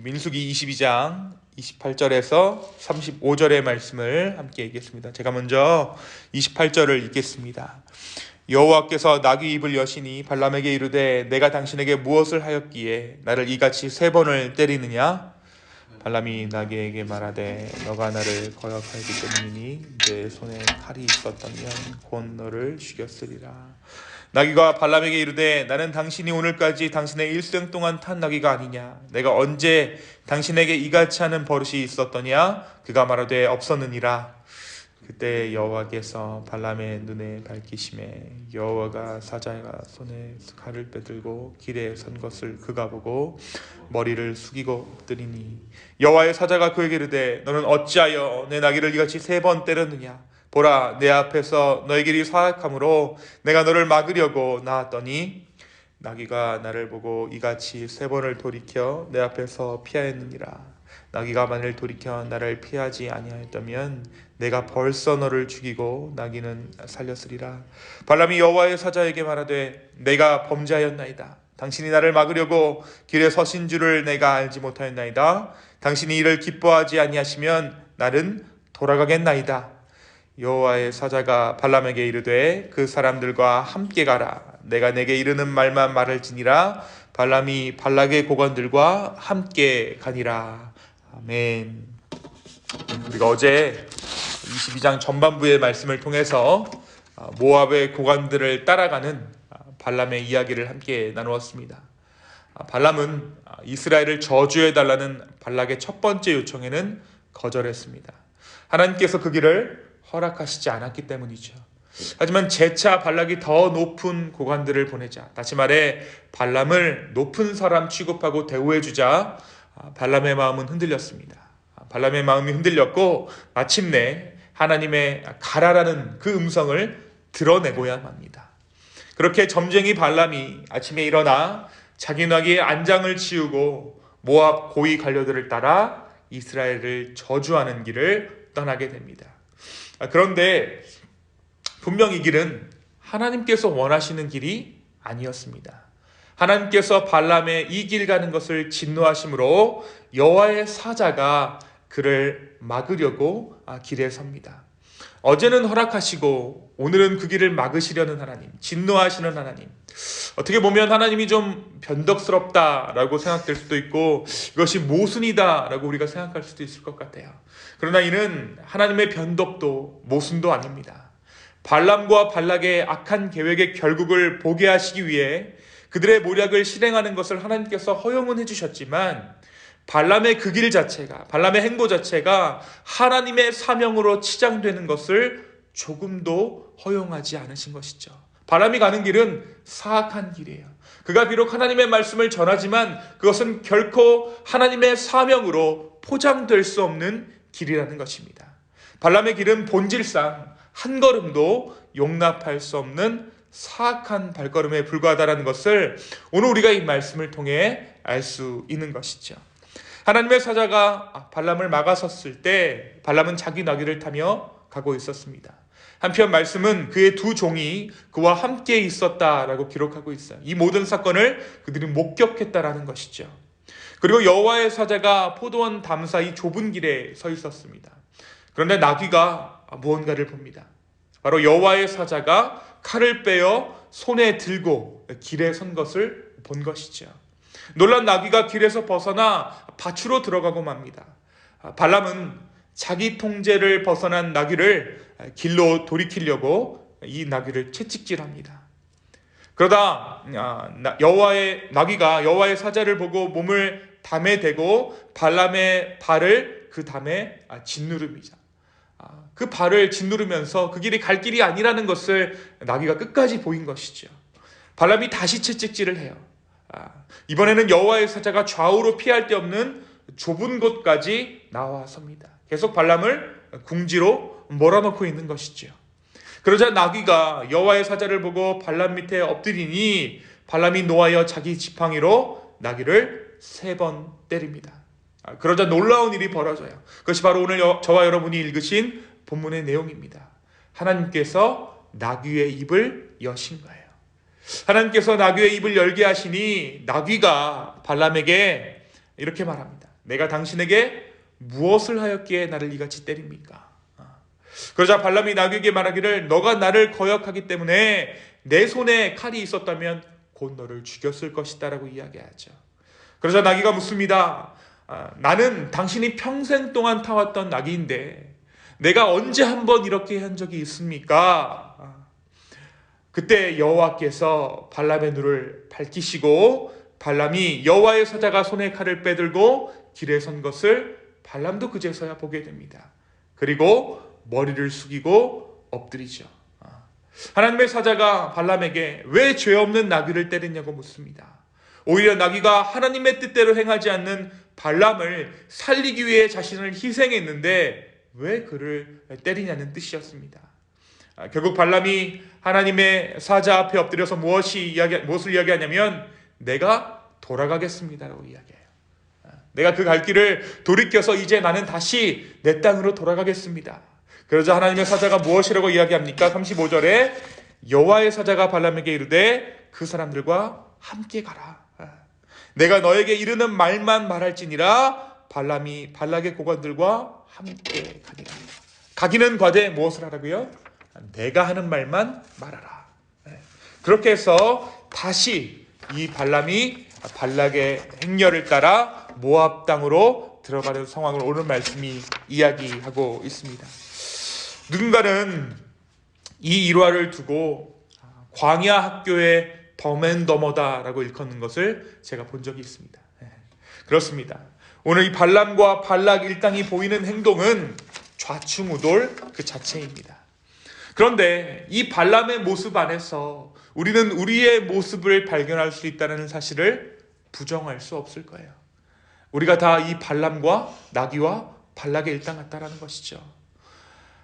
민수기 22장 28절에서 35절의 말씀을 함께 읽겠습니다. 제가 먼저 28절을 읽겠습니다. 여호와께서 나귀 입을 여시니 발람에게 이르되 내가 당신에게 무엇을 하였기에 나를 이같이 3번을 때리느냐? 발람이 나귀에게 말하되 너가 나를 거역하였기 때문이니 내 손에 칼이 있었다면 곧 너를 죽였으리라. 나귀가 발람에게 이르되 나는 당신이 오늘까지 당신의 일생 동안 탄 나귀가 아니냐? 내가 언제 당신에게 이같이 하는 버릇이 있었더냐? 그가 말하되 없었느니라. 그때 여호와께서 발람의 눈에 밝히심에 여호와가 사자가 손에 칼을 빼들고 길에 선 것을 그가 보고 머리를 숙이고 엎드리니 여호와의 사자가 그에게 이르되 너는 어찌하여 내 나귀를 이같이 3번 때렸느냐? 보라, 내 앞에서 너의 길이 사악함으로 내가 너를 막으려고 나왔더니 나귀가 나를 보고 이같이 3번을 돌이켜 내 앞에서 피하였느니라. 나귀가 만일 돌이켜 나를 피하지 아니하였다면 내가 벌써 너를 죽이고 나귀는 살렸으리라. 발람이 여호와의 사자에게 말하되 내가 범죄하였나이다. 당신이 나를 막으려고 길에 서신 줄을 내가 알지 못하였나이다. 당신이 이를 기뻐하지 아니하시면 나는 돌아가겠나이다. 여호와의 사자가 발람에게 이르되 그 사람들과 함께 가라. 내가 내게 이르는 말만 말할지니라. 발람이 발락의 고관들과 함께 가니라. 아멘. 우리가 어제 22장 전반부의 말씀을 통해서 모압의 고관들을 따라가는 발람의 이야기를 함께 나누었습니다. 발람은 이스라엘을 저주해달라는 발락의 첫 번째 요청에는 거절했습니다. 하나님께서 그 길을 허락하시지 않았기 때문이죠. 하지만 재차 발락이 더 높은 고관들을 보내자, 다시 말해 발람을 높은 사람 취급하고 대우해주자 발람의 마음은 흔들렸습니다. 발람의 마음이 흔들렸고 마침내 하나님의 가라라는 그 음성을 드러내고야 합니다. 그렇게 점쟁이 발람이 아침에 일어나 자기 나귀의 안장을 치우고 모압 고위 관료들을 따라 이스라엘을 저주하는 길을 떠나게 됩니다. 그런데 분명 이 길은 하나님께서 원하시는 길이 아니었습니다. 하나님께서 발람의 이 길 가는 것을 진노하심으로 여호와의 사자가 그를 막으려고 길에 섭니다. 어제는 허락하시고 오늘은 그 길을 막으시려는 하나님, 진노하시는 하나님. 어떻게 보면 하나님이 좀 변덕스럽다라고 생각될 수도 있고 이것이 모순이다라고 우리가 생각할 수도 있을 것 같아요. 그러나 이는 하나님의 변덕도 모순도 아닙니다. 발람과 발락의 악한 계획의 결국을 보게 하시기 위해 그들의 모략을 실행하는 것을 하나님께서 허용은 해주셨지만 발람의 그 길 자체가, 발람의 행보 자체가 하나님의 사명으로 치장되는 것을 조금도 허용하지 않으신 것이죠. 발람이 가는 길은 사악한 길이에요. 그가 비록 하나님의 말씀을 전하지만 그것은 결코 하나님의 사명으로 포장될 수 없는 길이라는 것입니다. 발람의 길은 본질상 한 걸음도 용납할 수 없는 사악한 발걸음에 불과하다는 것을 오늘 우리가 이 말씀을 통해 알 수 있는 것이죠. 하나님의 사자가 발람을 막아섰을 때 발람은 자기 나귀를 타며 가고 있었습니다. 한편 말씀은 그의 2 종이 그와 함께 있었다라고 기록하고 있어요. 이 모든 사건을 그들이 목격했다라는 것이죠. 그리고 여호와의 사자가 포도원 담 사이 좁은 길에 서 있었습니다. 그런데 나귀가 무언가를 봅니다. 바로 여호와의 사자가 칼을 빼어 손에 들고 길에 선 것을 본 것이죠. 놀란 나귀가 길에서 벗어나 밭으로 들어가고 맙니다. 발람은 자기 통제를 벗어난 나귀를 길로 돌이키려고 이 나귀를 채찍질합니다. 그러다 나귀가 여호와의 사자를 보고 몸을 담에 대고 발람의 발을 그 담에 짓누릅니다. 그 발을 짓누르면서 그 길이 갈 길이 아니라는 것을 나귀가 끝까지 보인 것이죠. 발람이 다시 채찍질을 해요. 이번에는 여호와의 사자가 좌우로 피할 데 없는 좁은 곳까지 나와섭니다. 계속 발람을 궁지로 몰아넣고 있는 것이죠. 그러자 나귀가 여호와의 사자를 보고 발람 밑에 엎드리니 발람이 노하여 자기 지팡이로 나귀를 3번 때립니다. 그러자 놀라운 일이 벌어져요. 그것이 바로 오늘 저와 여러분이 읽으신 본문의 내용입니다. 하나님께서 나귀의 입을 여신 거예요. 하나님께서 나귀의 입을 열게 하시니 나귀가 발람에게 이렇게 말합니다. 내가 당신에게 무엇을 하였기에 나를 이같이 때립니까? 그러자 발람이 나귀에게 말하기를 너가 나를 거역하기 때문에 내 손에 칼이 있었다면 곧 너를 죽였을 것이다 라고 이야기하죠. 그러자 나귀가 묻습니다. 나는 당신이 평생 동안 타왔던 나귀인데 내가 언제 한번 이렇게 한 적이 있습니까? 그때 여호와께서 발람의 눈을 밝히시고 발람이 여호와의 사자가 손에 칼을 빼들고 길에 선 것을 발람도 그제서야 보게 됩니다. 그리고 머리를 숙이고 엎드리죠. 하나님의 사자가 발람에게 왜 죄 없는 나귀를 때리냐고 묻습니다. 오히려 나귀가 하나님의 뜻대로 행하지 않는 발람을 살리기 위해 자신을 희생했는데 왜 그를 때리냐는 뜻이었습니다. 결국 발람이 하나님의 사자 앞에 엎드려서 무엇을 이야기하냐면 내가 돌아가겠습니다라고 이야기해요. 내가 그 갈 길을 돌이켜서 이제 나는 다시 내 땅으로 돌아가겠습니다. 그러자 하나님의 사자가 무엇이라고 이야기합니까? 35절에 여호와의 사자가 발람에게 이르되 그 사람들과 함께 가라. 내가 너에게 이르는 말만 말할지니라. 발람이 발락의 고관들과 함께 가니라. 가기는 과제 무엇을 하라고요? 내가 하는 말만 말하라. 그렇게 해서 다시 이 발람이 발락의 행렬을 따라 모압 땅으로 들어가는 상황을 오늘 말씀이 이야기하고 있습니다. 누군가는 이 일화를 두고 광야 학교의 덤앤더머다라고 일컫는 것을 제가 본 적이 있습니다. 그렇습니다. 오늘 이 발람과 발락 일당이 보이는 행동은 좌충우돌 그 자체입니다. 그런데 이 발람의 모습 안에서 우리는 우리의 모습을 발견할 수 있다는 사실을 부정할 수 없을 거예요. 우리가 다 이 발람과 나귀와 발락의 일당 같다라는 것이죠.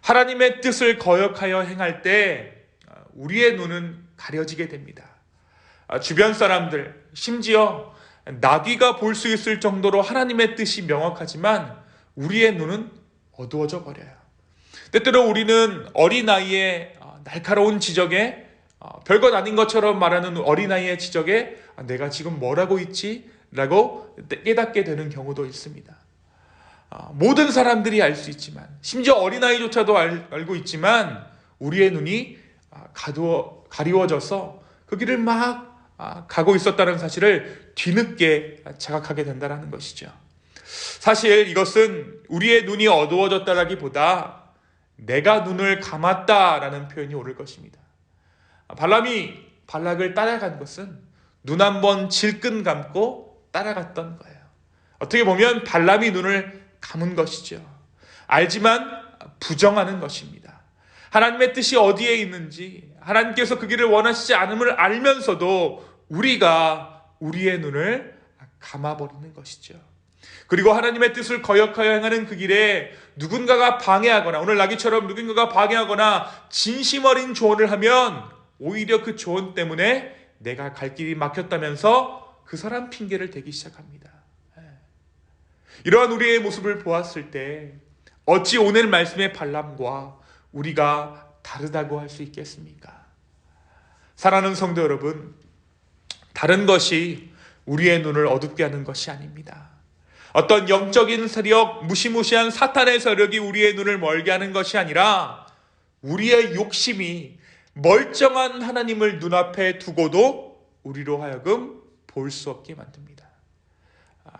하나님의 뜻을 거역하여 행할 때 우리의 눈은 가려지게 됩니다. 주변 사람들, 심지어 나귀가 볼 수 있을 정도로 하나님의 뜻이 명확하지만 우리의 눈은 어두워져 버려요. 때때로 우리는 어린아이의 날카로운 지적에 별것 아닌 것처럼 말하는 어린아이의 지적에 내가 지금 뭘 하고 있지? 라고 깨닫게 되는 경우도 있습니다. 모든 사람들이 알 수 있지만 심지어 어린아이조차도 알고 있지만 우리의 눈이 가리워져서 그 길을 막 가고 있었다는 사실을 뒤늦게 자각하게 된다는 것이죠. 사실 이것은 우리의 눈이 어두워졌다라기보다 내가 눈을 감았다라는 표현이 옳을 것입니다. 발람이 발락을 따라간 것은 눈 한번 질끈 감고 따라갔던 거예요. 어떻게 보면 발람이 눈을 감은 것이죠. 알지만 부정하는 것입니다. 하나님의 뜻이 어디에 있는지 하나님께서 그 길을 원하시지 않음을 알면서도 우리가 우리의 눈을 감아버리는 것이죠. 그리고 하나님의 뜻을 거역하여 행하는 그 길에 누군가가 방해하거나 오늘 나귀처럼 누군가가 방해하거나 진심 어린 조언을 하면 오히려 그 조언 때문에 내가 갈 길이 막혔다면서 그 사람 핑계를 대기 시작합니다. 이러한 우리의 모습을 보았을 때 어찌 오늘 말씀의 발람과 우리가 다르다고 할 수 있겠습니까? 사랑하는 성도 여러분, 다른 것이 우리의 눈을 어둡게 하는 것이 아닙니다. 어떤 영적인 세력, 무시무시한 사탄의 세력이 우리의 눈을 멀게 하는 것이 아니라 우리의 욕심이 멀쩡한 하나님을 눈앞에 두고도 우리로 하여금 볼 수 없게 만듭니다.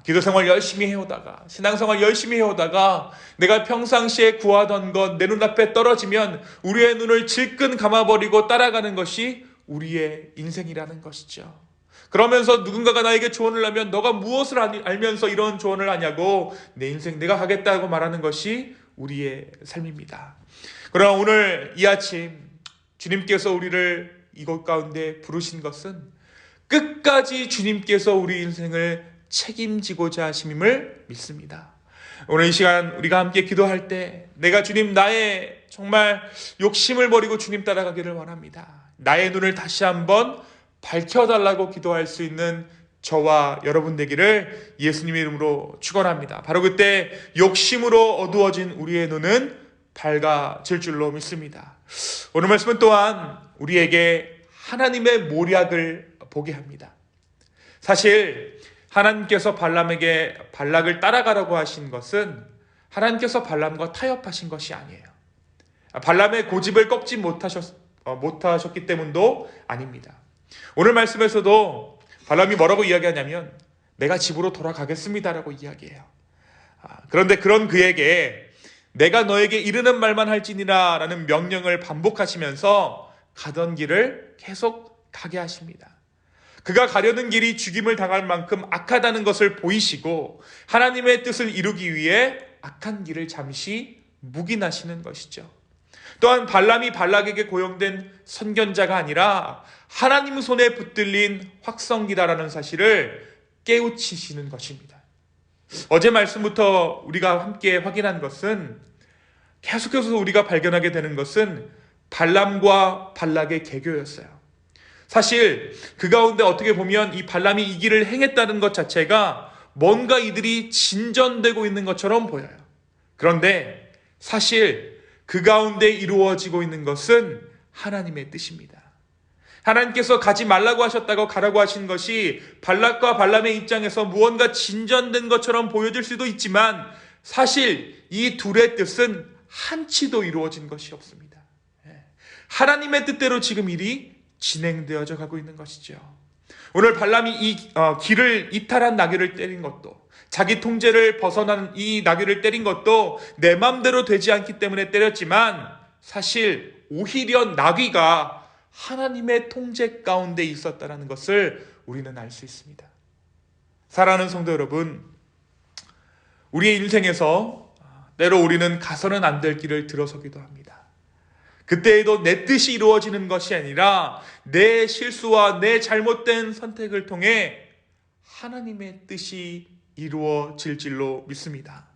기도생활 열심히 해오다가 신앙생활 열심히 해오다가 내가 평상시에 구하던 것 내 눈앞에 떨어지면 우리의 눈을 질끈 감아버리고 따라가는 것이 우리의 인생이라는 것이죠. 그러면서 누군가가 나에게 조언을 하면 너가 무엇을 알면서 이런 조언을 하냐고 내 인생 내가 하겠다고 말하는 것이 우리의 삶입니다. 그러나 오늘 이 아침 주님께서 우리를 이곳 가운데 부르신 것은 끝까지 주님께서 우리 인생을 책임지고자 하심임을 믿습니다. 오늘 이 시간 우리가 함께 기도할 때 내가 주님 나의 정말 욕심을 버리고 주님 따라가기를 원합니다. 나의 눈을 다시 한번 밝혀달라고 기도할 수 있는 저와 여러분 되기를 예수님의 이름으로 축원합니다. 바로 그때 욕심으로 어두워진 우리의 눈은 밝아질 줄로 믿습니다. 오늘 말씀은 또한 우리에게 하나님의 모략을 보게 합니다. 사실 하나님께서 발람에게 발락을 따라가라고 하신 것은 하나님께서 발람과 타협하신 것이 아니에요. 발람의 고집을 꺾지 못하셨기 때문도 아닙니다. 오늘 말씀에서도 발람이 뭐라고 이야기하냐면 내가 집으로 돌아가겠습니다라고 이야기해요. 그런데 그런 그에게 내가 너에게 이르는 말만 할지니라 라는 명령을 반복하시면서 가던 길을 계속 가게 하십니다. 그가 가려는 길이 죽임을 당할 만큼 악하다는 것을 보이시고 하나님의 뜻을 이루기 위해 악한 길을 잠시 묵인하시는 것이죠. 또한 발람이 발락에게 고용된 선견자가 아니라 하나님 손에 붙들린 확성기다라는 사실을 깨우치시는 것입니다. 어제 말씀부터 우리가 함께 확인한 것은 계속해서 우리가 발견하게 되는 것은 발람과 발락의 개교였어요. 사실 그 가운데 어떻게 보면 이 발람이 이 길을 행했다는 것 자체가 뭔가 이들이 진전되고 있는 것처럼 보여요. 그런데 사실 그 가운데 이루어지고 있는 것은 하나님의 뜻입니다. 하나님께서 가지 말라고 하셨다고 가라고 하신 것이 발락과 발람의 입장에서 무언가 진전된 것처럼 보여질 수도 있지만 사실 이 둘의 뜻은 한치도 이루어진 것이 없습니다. 하나님의 뜻대로 지금 일이 진행되어져 가고 있는 것이죠. 오늘 발람이 이 길을 이탈한 나귀를 때린 것도, 자기 통제를 벗어난 이 나귀를 때린 것도 내 마음대로 되지 않기 때문에 때렸지만 사실 오히려 나귀가 하나님의 통제 가운데 있었다는 것을 우리는 알 수 있습니다. 사랑하는 성도 여러분, 우리의 인생에서 때로 우리는 가서는 안 될 길을 들어서기도 합니다. 그때에도 내 뜻이 이루어지는 것이 아니라 내 실수와 내 잘못된 선택을 통해 하나님의 뜻이 이루어질 줄로 믿습니다.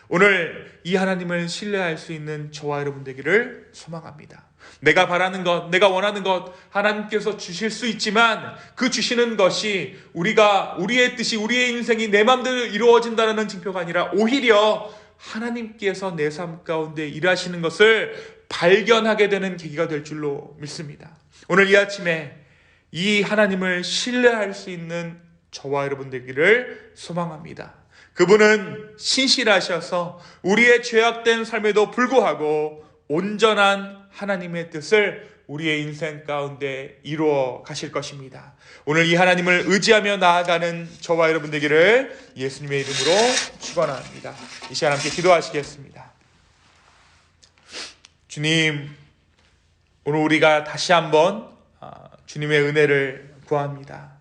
오늘 이 하나님을 신뢰할 수 있는 저와 여러분 되기를 소망합니다. 내가 바라는 것, 내가 원하는 것 하나님께서 주실 수 있지만 그 주시는 것이 우리의 뜻이, 우리의 인생이 내 마음대로 이루어진다는 징표가 아니라 오히려 하나님께서 내 삶 가운데 일하시는 것을 발견하게 되는 계기가 될 줄로 믿습니다. 오늘 이 아침에 이 하나님을 신뢰할 수 있는 저와 여러분 되기를 소망합니다. 그분은 신실하셔서 우리의 죄악된 삶에도 불구하고 온전한 하나님의 뜻을 우리의 인생 가운데 이루어 가실 것입니다. 오늘 이 하나님을 의지하며 나아가는 저와 여러분 되기를 예수님의 이름으로 축원합니다. 이 시간 함께 기도하시겠습니다. 주님, 오늘 우리가 다시 한번 주님의 은혜를 구합니다.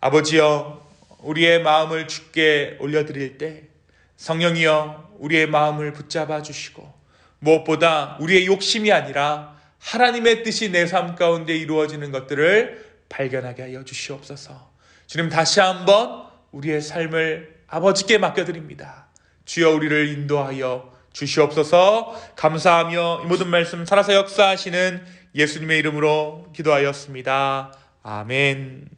아버지여, 우리의 마음을 주께 올려드릴 때 성령이여 우리의 마음을 붙잡아 주시고 무엇보다 우리의 욕심이 아니라 하나님의 뜻이 내 삶 가운데 이루어지는 것들을 발견하게 하여 주시옵소서. 주님, 다시 한번 우리의 삶을 아버지께 맡겨드립니다. 주여 우리를 인도하여 주시옵소서. 감사하며 이 모든 말씀 살아서 역사하시는 예수님의 이름으로 기도하였습니다. 아멘.